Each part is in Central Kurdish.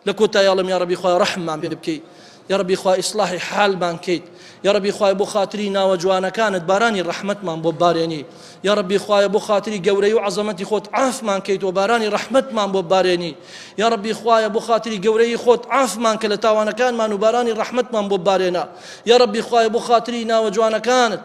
لكوتايالم يا ربي خويا رحمان بكي يا ربي خويا إصلاحي حال بانكيت يا ربي خويا بو خاطري ناو جوانا كانت باراني رحمت من بباريني يا ربي خويا بو خاطري قوري وعظمتي خوت عاف من كيت وباراني رحمت من بباريني يا ربي خويا بو خاطري قوري خوت عاف من كلتاوانا كان من وباراني رحمت من ببارينا يا ربي خويا بو خاطري ناو جوانا كانت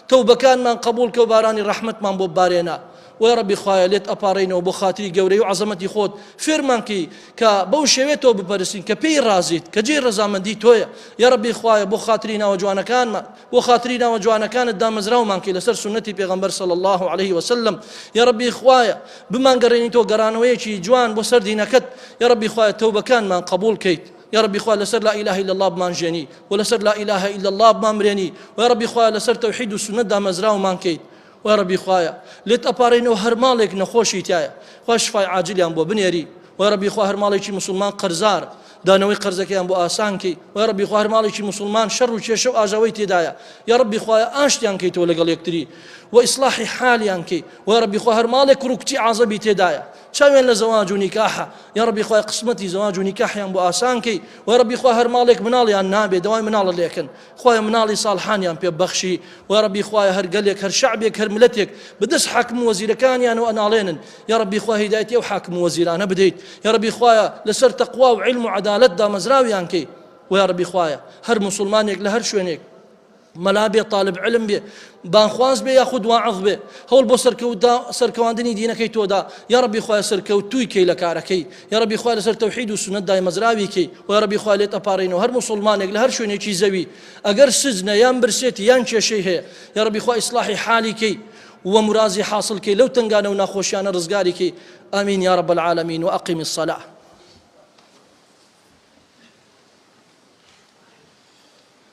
توبة كان من قبول كوباراني رحمت من ببارينا ويا ربي خوايا ليت أبارينا وبو خاطري قوري وعظمتي خود فرمانكي كبو شويتو ببرسين كبي رازيت كجير رزامندي تويا يا ربي خوايا بو خاطرينا وجوانا كان ما بو خاطرينا وجوانا كان الدام مزراو مانكي لسر سنتي بيغمبر صلى الله عليه وسلم يا ربي خوايا بمان قريني تو قرانويشي جوان بو سر دينكت يا ربي خوايا توبة كان من قبول كيت يا ربي خويا لسر لا إله إلا الله بمان جيني ولسر لا إله إلا الله بمان مريني ويا ربي خويا لسر توحيد والسنة دا مزراو مانكيت ويا ربي خويا ليت أبارينو هر مالك نخوشي تايا خويا شفاي عاجل بو بنيري ويا ربي خويا هر مالك مسلمان قرزار دانوي قرزك بو آسانكي ويا ربي خويا هر مالك مسلمان شر وشيشو آجاوي تدايا يا ربي خويا آشتيان كي تولقل يكتري وإصلاح حاليان كي ويا ربي خويا هر مالك ركتي عزبي تدايا شاوين لزواج ونكاحة يا ربي خويا قسمتي زواج ونكاح يا ابو آسانكي ويا ربي خويا هر مالك منالي النابي دواي منال لكن خويا منالي صالحان يا بخشي ويا ربي خويا هر قليك هر شعبك هر ملتك بدس حاكم وزير كان يعني وانا علينا يا ربي خويا هدايتي وحاكم وزير انا بديت يا ربي خويا لسر تقوى وعلم وعدالة دا مزراوي انكي ويا ربي خويا هر مسلمانك لهر شوينك ملابي طالب علم بي بانخواز بي ياخذ واعظ بي هول بو سركواندني دينكي تودا يا ربي خويا سركوتوي كي لكاركي يا ربي خويا سر توحيد والسنه داي مزراوي كي ويا ربي خويا ليت ابارينو هر مسلمان لهر شو نيجي زوي اگر سجن يان برسيت يان شي هي يا ربي خويا اصلاحي حالي كي ومرازي حاصل كي لو تنقانو ناخوشيان رزقاري كي امين يا رب العالمين واقم الصلاه